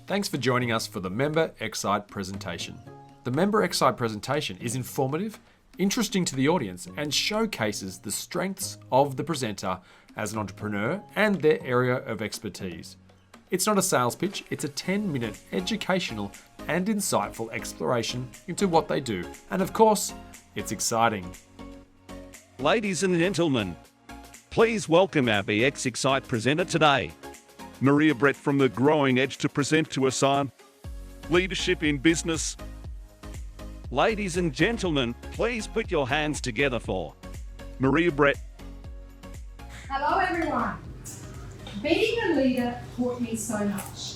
Thanks for joining us for the Member xCite presentation. The Member xCite presentation is informative, interesting to the audience, and showcases the strengths of the presenter as an entrepreneur and their area of expertise. It's not a sales pitch, it's a 10-minute educational and insightful exploration into what they do. And of course, it's exciting. Ladies and gentlemen, please welcome our xCite presenter today, Maria Brett from The Growing Edge, to present to us on leadership in business. Ladies and gentlemen, please put your hands together for Maria Brett. Hello everyone. Being a leader taught me so much.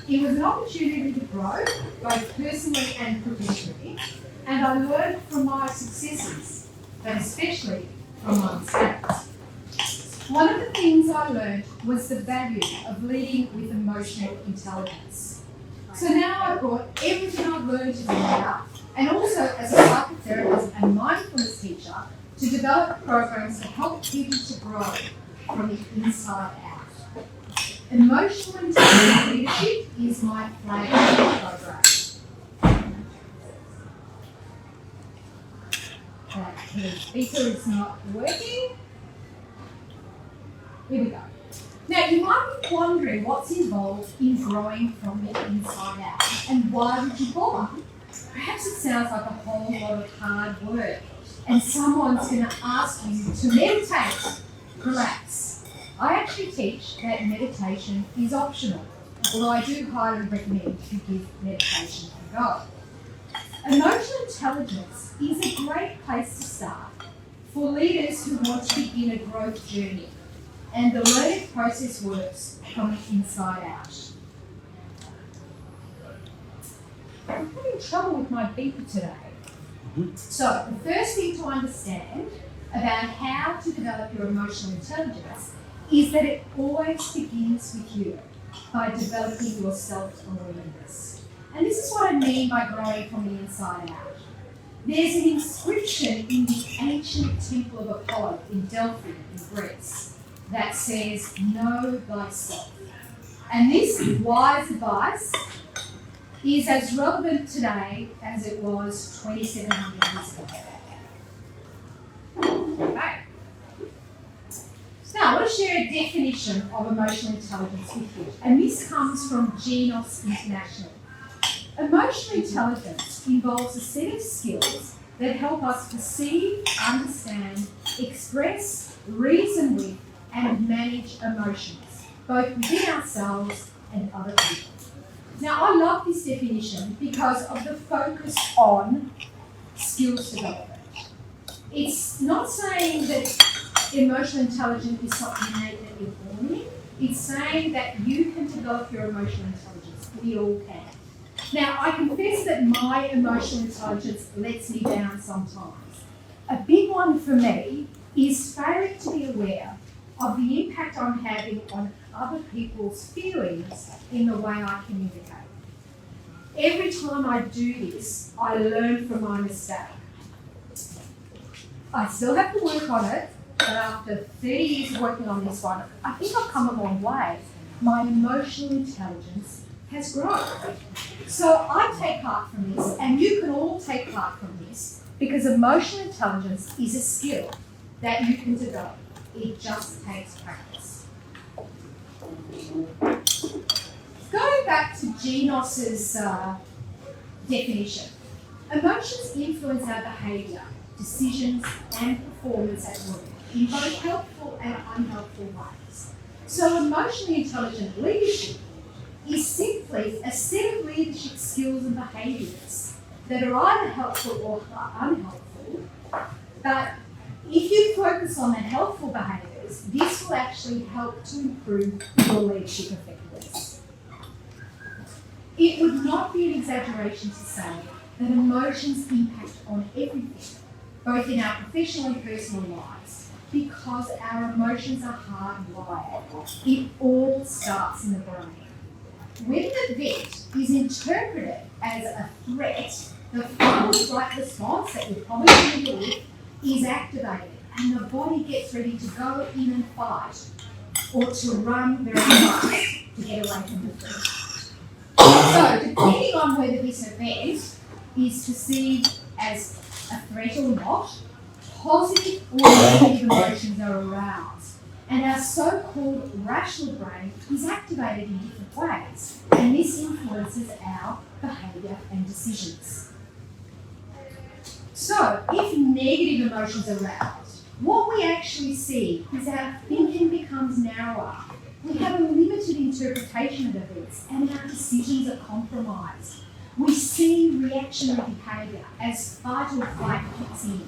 It was an opportunity to grow, both personally and professionally, and I learned from my successes, but especially from my mistakes. One of the things I learned was the value of leading with emotional intelligence. So now I've brought everything I've learned as a leader, and also as a psychotherapist and mindfulness teacher, to develop programs to help people to grow from the inside out. Emotional intelligence leadership is my flagship program. The speaker is not working. Here we go. Now, you might be wondering what's involved in growing from the inside out, and why would you bother? Perhaps it sounds like a whole lot of hard work, and someone's going to ask you to meditate. Relax. I actually teach that meditation is optional, although I do highly recommend you give meditation a go. Emotional intelligence is a great place to start for leaders who want to begin a growth journey. And the learning process works from the inside out. I'm having trouble with my beeper today. So the first thing to understand about how to develop your emotional intelligence is that it always begins with you by developing your self-awareness. And this is what I mean by growing from the inside out. There's an inscription in the ancient temple of Apollo in Delphi in Greece that says, know thyself. And this wise advice is as relevant today as it was 2,700 years ago. Okay. So now I want to share a definition of emotional intelligence with you. And this comes from Genos International. Emotional intelligence involves a set of skills that help us perceive, understand, express, reason with, and manage emotions, both within ourselves and other people. Now, I love this definition because of the focus on skills development. It's not saying that emotional intelligence is something innate that you're born in. It's saying that you can develop your emotional intelligence. We all can. Now, I confess that my emotional intelligence lets me down sometimes. A big one for me is failing to be aware of the impact I'm having on other people's feelings in the way I communicate. Every time I do this, I learn from my mistake. I still have to work on it, but after 30 years of working on this one, I think I've come a long way. My emotional intelligence has grown. So I take heart from this, and you can all take heart from this, because emotional intelligence is a skill that you can develop. It just takes practice. Going back to Genos's definition, emotions influence our behaviour, decisions, and performance at work in both helpful and unhelpful ways. So emotionally intelligent leadership is simply a set of leadership skills and behaviours that are either helpful or unhelpful, but if you focus on the helpful behaviours, this will actually help to improve your leadership effectiveness. It would not be an exaggeration to say that emotions impact on everything, both in our professional and personal lives, because our emotions are hardwired. It all starts in the brain. When an event is interpreted as a threat, the fight-or-flight response that you're probably familiar with is activated, and the body gets ready to go in and fight, or to run very fast to get away from the threat. on whether this event is perceived as a threat or not, positive or negative emotions are aroused, and our so-called rational brain is activated in different ways, and this influences our behaviour and decisions. So, if negative emotions are aroused, what we actually see is our thinking becomes narrower. We have a limited interpretation of events, and our decisions are compromised. We see reactionary behaviour as fight or flight kicks in.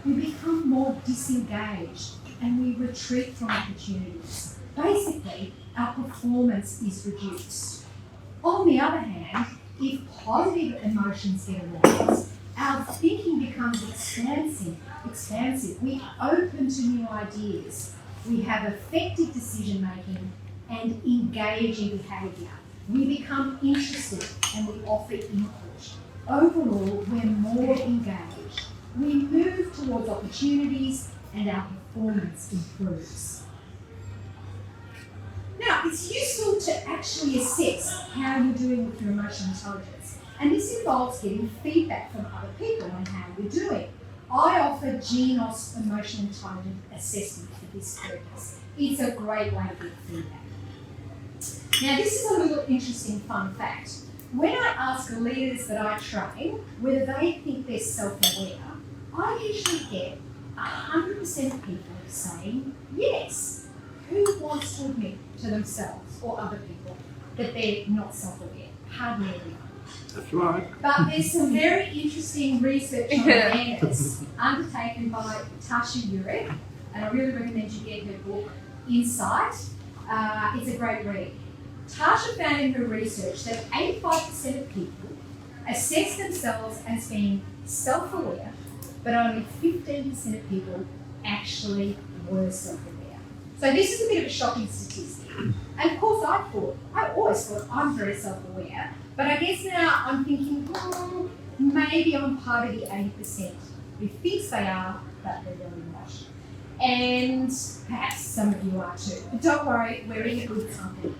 We become more disengaged and we retreat from opportunities. Basically, our performance is reduced. On the other hand, if positive emotions get aroused, our thinking becomes expansive. We open to new ideas. We have effective decision making and engaging behaviour. We become interested and we offer input. Overall, we're more engaged. We move towards opportunities and our performance improves. Now, it's useful to actually assess how you're doing with your emotional intelligence, and this involves getting feedback from other people on how you're doing. I offer GNOS Emotional Intelligence Assessment for this purpose. It's a great way to get feedback. Now, this is a little interesting fun fact. When I ask leaders that I train whether they think they're self-aware, I usually get 100% of people saying yes. Who wants to admit to themselves or other people that they're not self-aware? Hardly anyone. That's right. But there's some very interesting research on awareness undertaken by Tasha Eurek, and I really recommend you get her book, xCite. It's a great read. Tasha found in her research that 85% of people assess themselves as being self-aware, but only 15% of people actually were self-aware. So this is a bit of a shocking statistic. And of course I always thought I'm very self-aware, but I guess now I'm thinking, maybe I'm part of the 80% who thinks they are, but they're really not. And perhaps some of you are too. But don't worry, we're in a good company.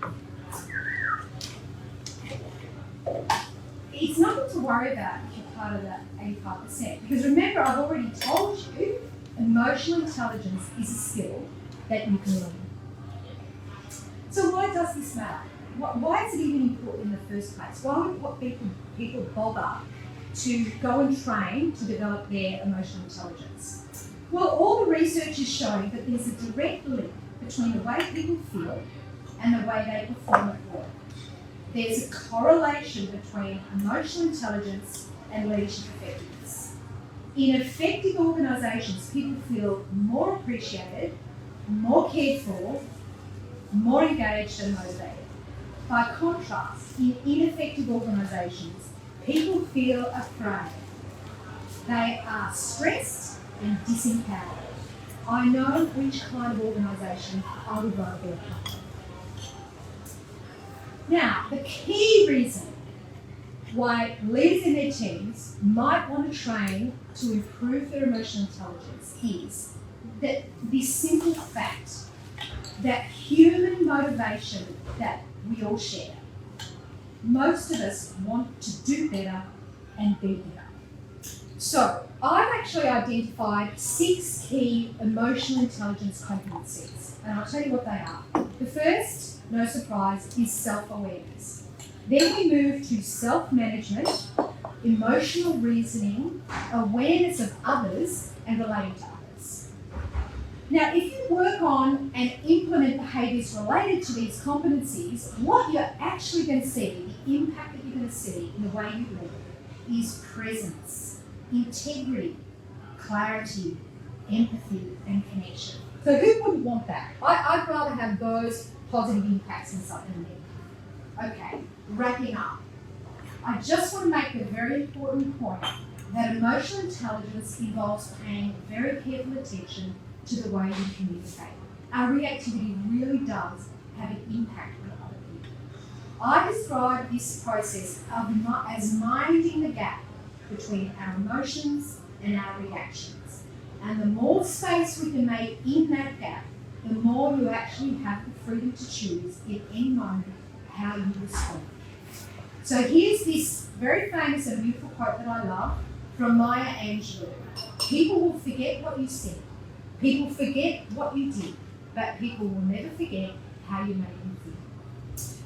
It's nothing to worry about if you're part of that 85%, because remember, I've already told you, emotional intelligence is a skill that you can learn. So why does this matter? Why is it even important in the first place? Why would people bother to go and train to develop their emotional intelligence? Well, all the research is showing that there's a direct link between the way people feel and the way they perform at work. There's a correlation between emotional intelligence and leadership effectiveness. In effective organisations, people feel more appreciated, more cared for, more engaged and motivated. By contrast, in ineffective organisations, people feel afraid. They are stressed and disempowered. I know which kind of organisation I would rather be a part of. Now, the key reason why leaders in their teams might want to train to improve their emotional intelligence is that this simple fact that human motivation that we all share. Most of us want to do better and be better. So, I've actually identified 6 key emotional intelligence competencies, and I'll tell you what they are. The first, no surprise, is self-awareness. Then we move to self-management, emotional reasoning, awareness of others, and relating to others. Now, if you work on and implement behaviours related to these competencies, what you're actually going to see, the impact that you're going to see in the way you live, is presence, integrity, clarity, empathy, and connection. So who wouldn't want that? I'd rather have those positive impacts in something new. Okay, wrapping up. I just want to make a very important point that emotional intelligence involves paying very careful attention to the way we communicate. Our reactivity really does have an impact on other people. I describe this process as minding the gap between our emotions and our reactions. And the more space we can make in that gap, the more you actually have the freedom to choose in any moment how you respond. So here's this very famous and beautiful quote that I love from Maya Angelou. People will forget what you said. People forget what you did, but people will never forget how you made them feel.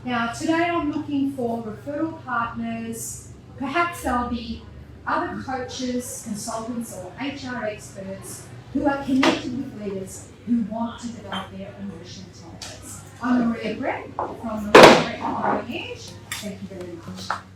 Now, today I'm looking for referral partners. Perhaps there'll be other coaches, consultants, or HR experts who are connected with leaders who want to develop their emotional intelligence. I'm Maria Brett from Maria Brett Growing Edge. Thank you very much.